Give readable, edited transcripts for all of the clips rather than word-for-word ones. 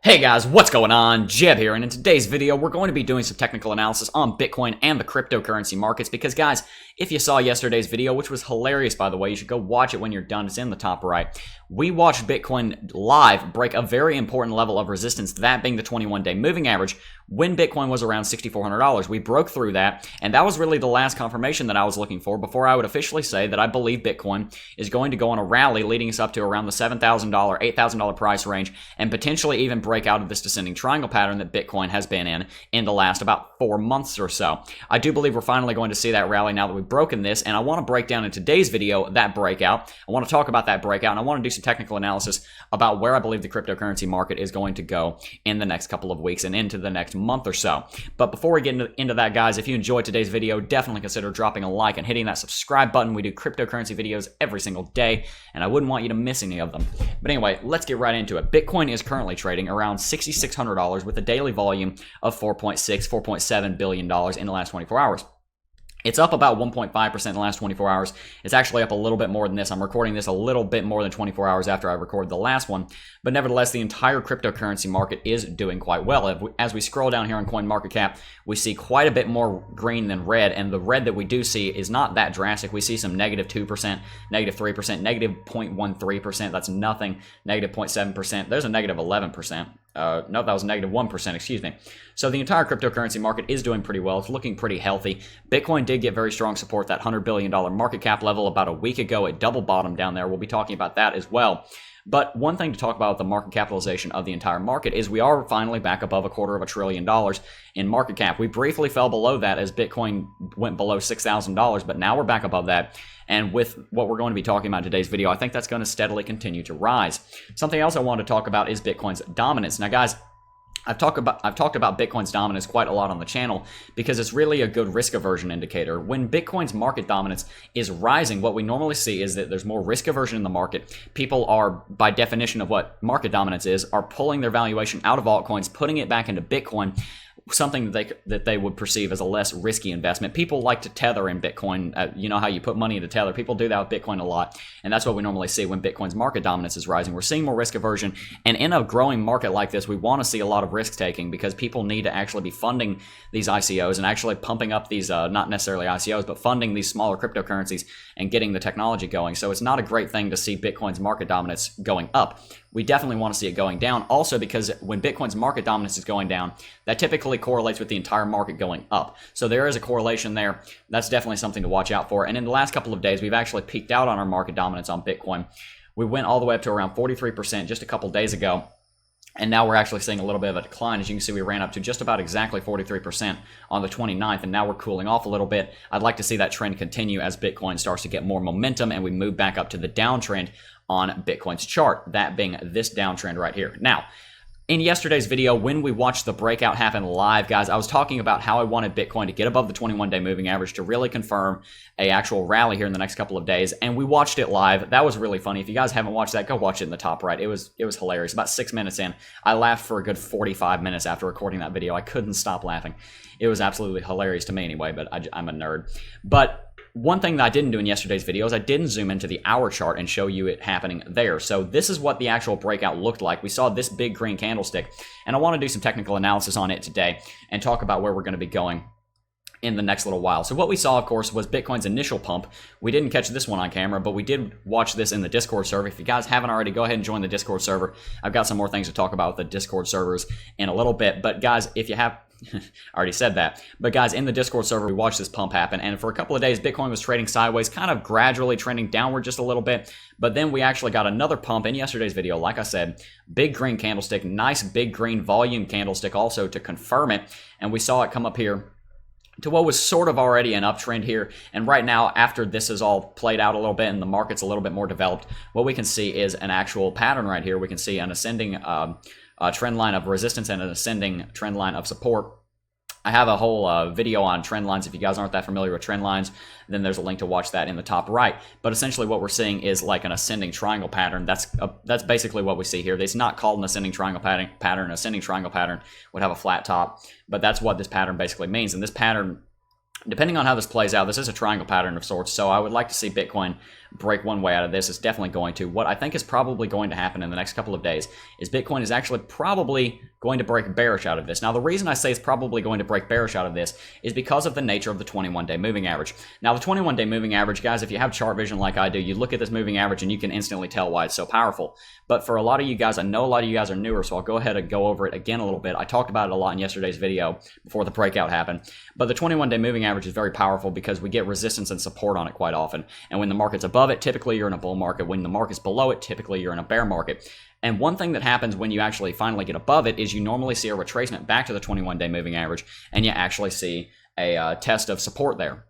Hey guys, what's going on? Jebb here, and in today's video, we're going to be doing some technical analysis on Bitcoin and the cryptocurrency markets because, guys, if you saw yesterday's video, which was hilarious, by the way, you should go watch it when you're done. It's in the top right. We watched Bitcoin live break a very important level of resistance, that being the 21-day moving average, when Bitcoin was around $6,400. We broke through that, and that was really the last confirmation that I was looking for before I would officially say that I believe Bitcoin is going to go on a rally leading us up to around the $7,000, $8,000 price range, and potentially even break out of this descending triangle pattern that Bitcoin has been in the last about 4 months or so. I do believe we're finally going to see that rally now that we've broken this, and I want to break down in today's video that breakout. I want to talk about that breakout, and I want to do some technical analysis about where I believe the cryptocurrency market is going to go in the next couple of weeks and into the next month or so. But before we get into that, guys, if you enjoyed today's video, definitely consider dropping a like and hitting that subscribe button. We do cryptocurrency videos every single day, and I wouldn't want you to miss any of them. But anyway, let's get right into it. Bitcoin is currently trading around $6,600 with a daily volume of $4.7 billion in the last 24 hours. It's up about 1.5% in the last 24 hours. It's actually up a little bit more than this. I'm recording this a little bit more than 24 hours after I recorded the last one. But nevertheless, the entire cryptocurrency market is doing quite well. As we scroll down here on CoinMarketCap, we see quite a bit more green than red. And the red that we do see is not that drastic. We see some negative 2%, negative 3%, negative 0.13%. That's nothing. Negative 0.7%. There's a negative 11%. No, that was negative 1%, excuse me. So the entire cryptocurrency market is doing pretty well. It's looking pretty healthy. Bitcoin did get very strong support, that $100 billion market cap level about a week ago. It double bottomed down there. We'll be talking about that as well. But one thing to talk about with the market capitalization of the entire market is we are finally back above $250 billion in market cap. We briefly fell below that as Bitcoin went below $6,000, but now we're back above that. And with what we're going to be talking about in today's video, I think that's going to steadily continue to rise. Something else I want to talk about is Bitcoin's dominance. Now, guys, I've talked about Bitcoin's dominance quite a lot on the channel because it's really a good risk aversion indicator. When Bitcoin's market dominance is rising, what we normally see is that there's more risk aversion in the market. People are, by definition of what market dominance is, are pulling their valuation out of altcoins, putting it back into Bitcoin, something that they would perceive as a less risky investment. People like to tether in Bitcoin. You know how you put money into tether. People do that with Bitcoin a lot, and that's what we normally see when Bitcoin's market dominance is rising. We're seeing more risk aversion, and in a growing market like this, we want to see a lot of risk taking because people need to actually be funding these ICOs and actually pumping up these, not necessarily ICOs, but funding these smaller cryptocurrencies and getting the technology going. So it's not a great thing to see Bitcoin's market dominance going up. We definitely want to see it going down. Also, because when Bitcoin's market dominance is going down, that typically correlates with the entire market going up. So there is a correlation there. That's definitely something to watch out for. And in the last couple of days, we've actually peaked out on our market dominance on Bitcoin. We went all the way up to around 43% just a couple days ago. And now we're actually seeing a little bit of a decline. As you can see, we ran up to just about exactly 43% on the 29th, and now we're cooling off a little bit. I'd like to see that trend continue as Bitcoin starts to get more momentum and we move back up to the downtrend on Bitcoin's chart, that being this downtrend right here. Now, in yesterday's video, when we watched the breakout happen live, guys, I was talking about how I wanted Bitcoin to get above the 21-day moving average to really confirm a actual rally here in the next couple of days, and we watched it live. That was really funny. If you guys haven't watched that, go watch it in the top right. It was hilarious. About 6 minutes in, I laughed for a good 45 minutes after recording that video. I couldn't stop laughing. It was absolutely hilarious to me anyway, but I'm a nerd. But one thing that I didn't do in yesterday's video is I didn't zoom into the hour chart and show you it happening there. So this is what the actual breakout looked like. We saw this big green candlestick, and I want to do some technical analysis on it today and talk about where we're going to be going in the next little while. So what we saw, of course, was Bitcoin's initial pump. We didn't catch this one on camera, but we did watch this in the Discord server. If you guys haven't already, go ahead and join the Discord server. I've got some more things to talk about with the Discord servers in a little bit. But guys, if you have... I already said that. But guys, in the Discord server, we watched this pump happen, and for a couple of days, Bitcoin was trading sideways, kind of gradually trending downward just a little bit. But then we actually got another pump in yesterday's video. Like I said, big green candlestick, nice big green volume candlestick also to confirm it. And we saw it come up here to what was sort of already an uptrend here. And right now, after this is all played out a little bit and the market's a little bit more developed, what we can see is an actual pattern right here. We can see an ascending trend line of resistance and an ascending trend line of support. I have a whole video on trend lines. If you guys aren't that familiar with trend lines, then there's a link to watch that in the top right. But essentially what we're seeing is like an ascending triangle pattern. That's basically what we see here. It's not called an ascending triangle pattern. An ascending triangle pattern would have a flat top, but that's what this pattern basically means. And this pattern Depending on how this plays out, this is a triangle pattern of sorts, so I would like to see Bitcoin break one way out of this. It's definitely going to. What I think is probably going to happen in the next couple of days is Bitcoin is actually probably going to break bearish out of this. Now, the reason I say it's probably going to break bearish out of this is because of the nature of the 21-day moving average. Now, the 21-day moving average, guys, if you have chart vision like I do, you look at this moving average and you can instantly tell why it's so powerful. But for a lot of you guys, I know a lot of you guys are newer, so I'll go ahead and go over it again a little bit. I talked about it a lot in yesterday's video before the breakout happened. But the 21-day moving average is very powerful because we get resistance and support on it quite often. And when the market's above it, typically you're in a bull market. When the market's below it, typically you're in a bear market. And one thing that happens when you actually finally get above it is you normally see a retracement back to the 21-day moving average, and you actually see a test of support there.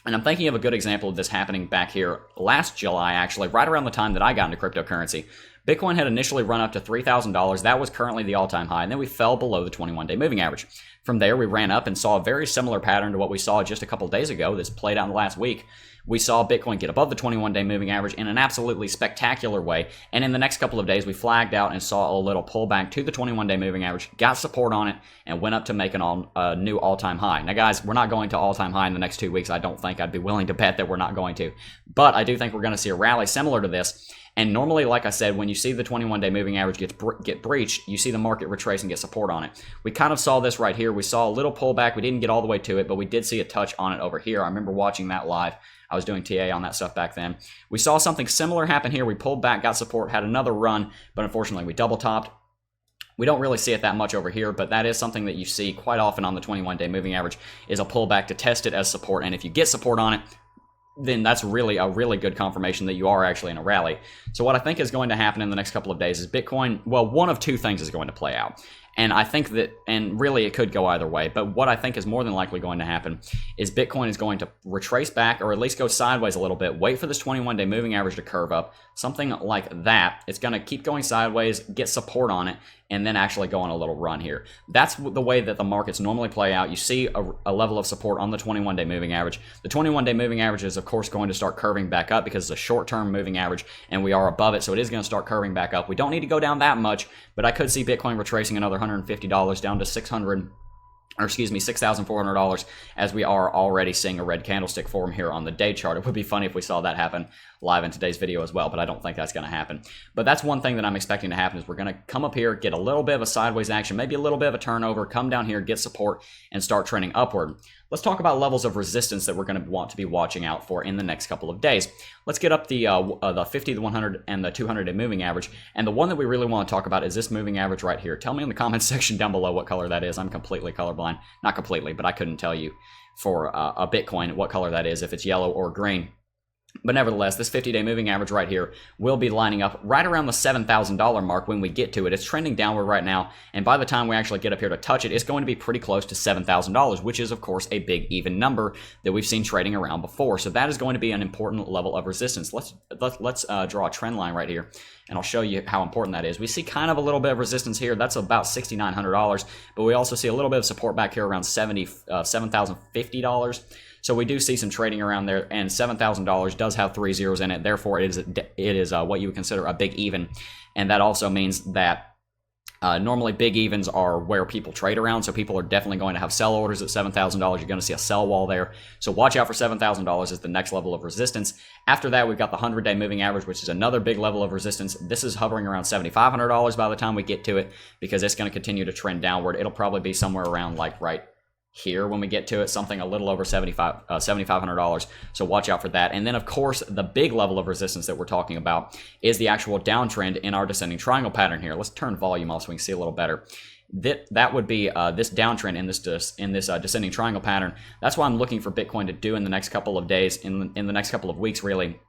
And I'm thinking of a good example of this happening back here last July, actually, right around the time that I got into cryptocurrency. Bitcoin had initially run up to $3,000. That was currently the all-time high, and then we fell below the 21-day moving average. From there, we ran up and saw a very similar pattern to what we saw just a couple days ago that's played out in the last week. We saw Bitcoin get above the 21-day moving average in an absolutely spectacular way, and in the next couple of days, we flagged out and saw a little pullback to the 21-day moving average, got support on it, and went up to make a new all-time high. Now, guys, we're not going to all-time high in the next 2 weeks. I don't think. I'd be willing to bet that we're not going to. But I do think we're going to see a rally similar to this. And normally, like I said, when you see the 21-day moving average get breached, you see the market retrace and get support on it. We kind of saw this right here. We saw a little pullback. We didn't get all the way to it, but we did see a touch on it over here. I remember watching that live. I was doing TA on that stuff back then. We saw something similar happen here. We pulled back, got support, had another run, but unfortunately we double topped. We don't really see it that much over here, but that is something that you see quite often on the 21-day moving average is a pullback to test it as support. And if you get support on it, then that's really a really good confirmation that you are actually in a rally. So what I think is going to happen in the next couple of days is Bitcoin, well, one of two things is going to play out. And I think that, and really it could go either way, but what I think is more than likely going to happen is Bitcoin is going to retrace back or at least go sideways a little bit, wait for this 21-day moving average to curve up, something like that. It's going to keep going sideways, get support on it, and then actually go on a little run here. That's the way that the markets normally play out. You see a level of support on the 21-day moving average. The 21-day moving average is, of course, going to start curving back up because it's a short-term moving average, and we are above it, so it is going to start curving back up. We don't need to go down that much, but I could see Bitcoin retracing another $150 down to $6,400 as we are already seeing a red candlestick form here on the day chart. It would be funny if we saw that happen live in today's video as well, but I don't think that's going to happen. But that's one thing that I'm expecting to happen is we're going to come up here, get a little bit of a sideways action, maybe a little bit of a turnover, come down here, get support, and start trending upward. Let's talk about levels of resistance that we're going to want to be watching out for in the next couple of days. Let's get up the 50, the 100, and the 200-day moving average. And the one that we really want to talk about is this moving average right here. Tell me in the comments section down below what color that is. I'm completely colorblind. Not completely, but I couldn't tell you for a Bitcoin what color that is, if it's yellow or green. But nevertheless, this 50-day moving average right here will be lining up right around the $7,000 mark when we get to it. It's trending downward right now, and by the time we actually get up here to touch it, it's going to be pretty close to $7,000, which is, of course, a big even number that we've seen trading around before. So that is going to be an important level of resistance. Let's draw a trend line right here, and I'll show you how important that is. We see kind of a little bit of resistance here. That's about $6,900, but we also see a little bit of support back here around $7,050. So we do see some trading around there, and $7,000 does have 3 zeros in it. Therefore, it is what you would consider a big even, and that also means that normally big evens are where people trade around. So people are definitely going to have sell orders at $7,000. You're going to see a sell wall there. So watch out for $7,000 as the next level of resistance. After that, we've got the 100-day moving average, which is another big level of resistance. This is hovering around $7,500 by the time we get to it because it's going to continue to trend downward. It'll probably be somewhere around like right here when we get to it, something a little over $7,500. So watch out for that. And then, of course, the big level of resistance that we're talking about is the actual downtrend in our descending triangle pattern here. Let's turn volume off so we can see a little better. That would be this downtrend in this descending triangle pattern. That's what I'm looking for Bitcoin to do in the next couple of days, in the next couple of weeks, really,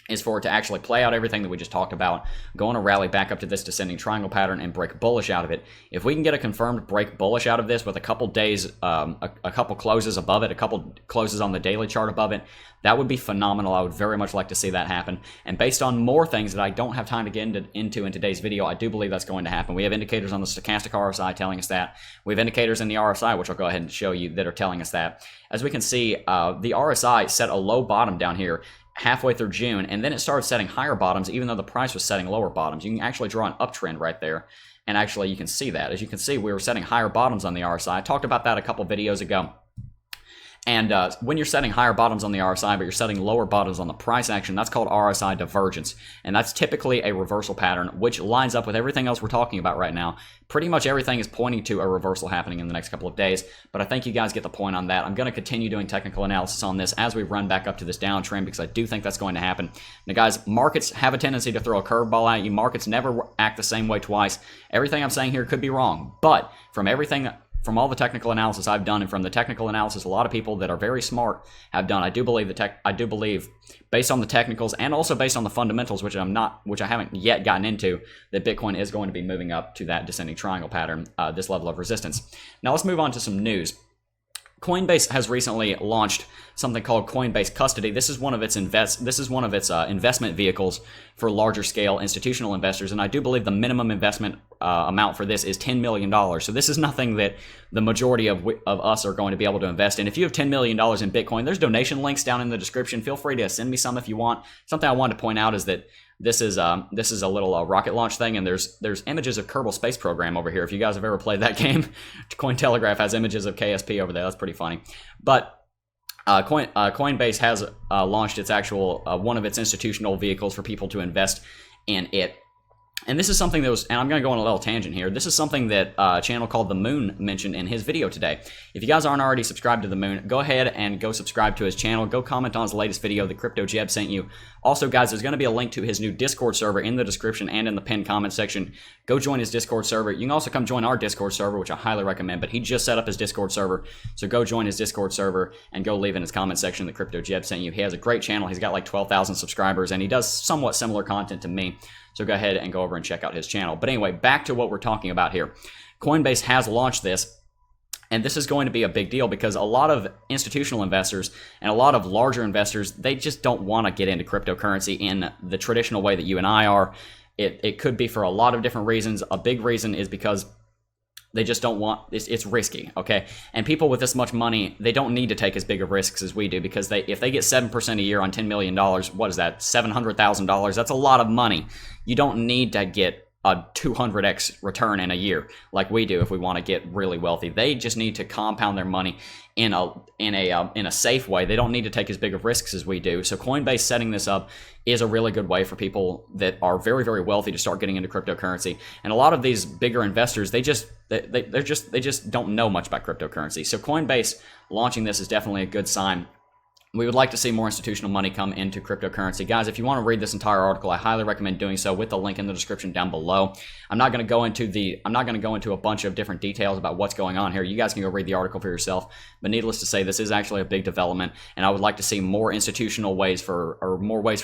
is for it to actually play out everything that we just talked about, go on a rally back up to this descending triangle pattern and break bullish out of it. If we can get a confirmed break bullish out of this with a couple days, a couple closes above it, a couple closes on the daily chart above it, that would be phenomenal. I would very much like to see that happen. And based on more things that I don't have time to get into in today's video, I do believe that's going to happen. We have indicators on the stochastic RSI telling us that. We have indicators in the RSI, which I'll go ahead and show you, that are telling us that. As we can see, the RSI set a low bottom down here halfway through June, and then it started setting higher bottoms even though the price was setting lower bottoms. You can actually draw an uptrend right there, and actually you can see that. As you can see, we were setting higher bottoms on the RSI. I talked about that a couple videos ago. And when you're setting higher bottoms on the RSI, but you're setting lower bottoms on the price action, that's called RSI divergence. And that's typically a reversal pattern, which lines up with everything else we're talking about right now. Pretty much everything is pointing to a reversal happening in the next couple of days, but I think you guys get the point on that. I'm going to continue doing technical analysis on this as we run back up to this downtrend because I do think that's going to happen. Now, guys, markets have a tendency to throw a curveball at you. Markets never act the same way twice. Everything I'm saying here could be wrong, but from all the technical analysis I've done, and from the technical analysis a lot of people that are very smart have done, I do believe based on the technicals and also based on the fundamentals, which I haven't yet gotten into, that Bitcoin is going to be moving up to that descending triangle pattern, this level of resistance. Now let's move on to some news. Coinbase has recently launched something called Coinbase Custody. This is one of its investment vehicles for larger scale institutional investors, and I do believe the minimum investment amount for this is $10 million. So this is nothing that the majority of us are going to be able to invest in. If you have $10 million in Bitcoin, there's donation links down in the description. Feel free to send me some if you want. Something I wanted to point out is that this is a little rocket launch thing, and there's images of Kerbal Space Program over here. If you guys have ever played that game, Cointelegraph has images of KSP over there. That's pretty funny. But Coinbase has launched its actual one of its institutional vehicles for people to invest in it. And this is something that was, and I'm going to go on a little tangent here. This is something that a channel called The Moon mentioned in his video today. If you guys aren't already subscribed to The Moon, go ahead and go subscribe to his channel. Go comment on his latest video that Crypto Jebb sent you. Also, guys, there's going to be a link to his new Discord server in the description and in the pinned comment section. Go join his Discord server. You can also come join our Discord server, which I highly recommend, but he just set up his Discord server. So go join his Discord server and go leave in his comment section that Crypto Jebb sent you. He has a great channel. He's got like 12,000 subscribers, and he does somewhat similar content to me. So go ahead and go over and check out his channel. But anyway, back to what we're talking about here. Coinbase has launched this, and this is going to be a big deal because a lot of institutional investors and a lot of larger investors, they just don't want to get into cryptocurrency in the traditional way that you and I are. It could be for a lot of different reasons. A big reason is because they just don't want, it's risky, okay? And people with this much money, they don't need to take as big of risks as we do because if they get 7% a year on $10 million, what is that, $700,000? That's a lot of money. You don't need to get a 200x return in a year like we do if we want to get really wealthy. They just need to compound their money in a safe way. They don't need to take as big of risks as we do. So Coinbase setting this up is a really good way for people that are very, very wealthy to start getting into cryptocurrency. And a lot of these bigger investors, they just don't know much about cryptocurrency. So Coinbase launching this is definitely a good sign. We would like to see more institutional money come into cryptocurrency. Guys, if you want to read this entire article, I highly recommend doing so with the link in the description down below. I'm not going to go into a bunch of different details about what's going on here. You guys can go read the article for yourself. But needless to say, this is actually a big development, and I would like to see more ways for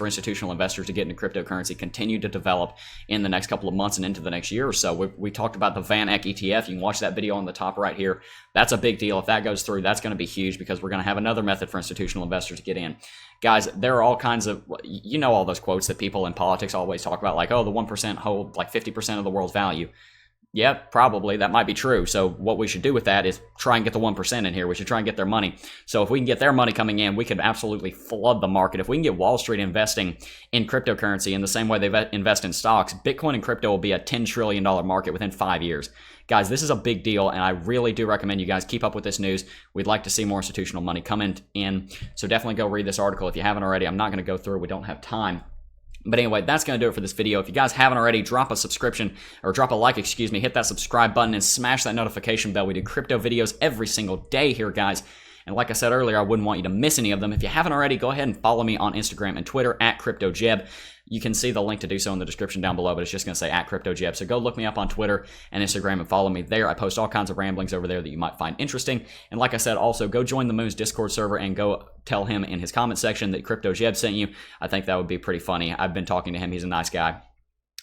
institutional investors to get into cryptocurrency continue to develop in the next couple of months and into the next year or so. We talked about the Van Eck ETF. You can watch that video on the top right here. That's a big deal. If that goes through, that's going to be huge because we're going to have another method for institutional investors to get in. Guys, there are all kinds of, you know, all those quotes that people in politics always talk about, like, oh, the 1% hold like 50% of the world's value. Yeah, probably. That might be true. So what we should do with that is try and get the 1% in here. We should try and get their money. So if we can get their money coming in, we could absolutely flood the market. If we can get Wall Street investing in cryptocurrency in the same way they invest in stocks, Bitcoin and crypto will be a $10 trillion market within 5 years. Guys, this is a big deal, and I really do recommend you guys keep up with this news. We'd like to see more institutional money coming in. So definitely go read this article if you haven't already. I'm not going to go through. We don't have time. But anyway, that's going to do it for this video. If you guys haven't already, drop a like, hit that subscribe button and smash that notification bell. We do crypto videos every single day here, guys. And like I said earlier, I wouldn't want you to miss any of them. If you haven't already, go ahead and follow me on Instagram and Twitter at CryptoJebb. You can see the link to do so in the description down below, but it's just going to say at CryptoJebb. So go look me up on Twitter and Instagram and follow me there. I post all kinds of ramblings over there that you might find interesting. And like I said, also go join the Moon's Discord server and go tell him in his comment section that CryptoJebb sent you. I think that would be pretty funny. I've been talking to him. He's a nice guy,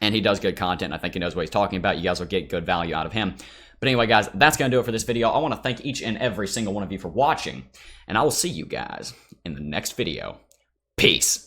and he does good content. I think he knows what he's talking about. You guys will get good value out of him. But anyway, guys, that's going to do it for this video. I want to thank each and every single one of you for watching, and I will see you guys in the next video. Peace.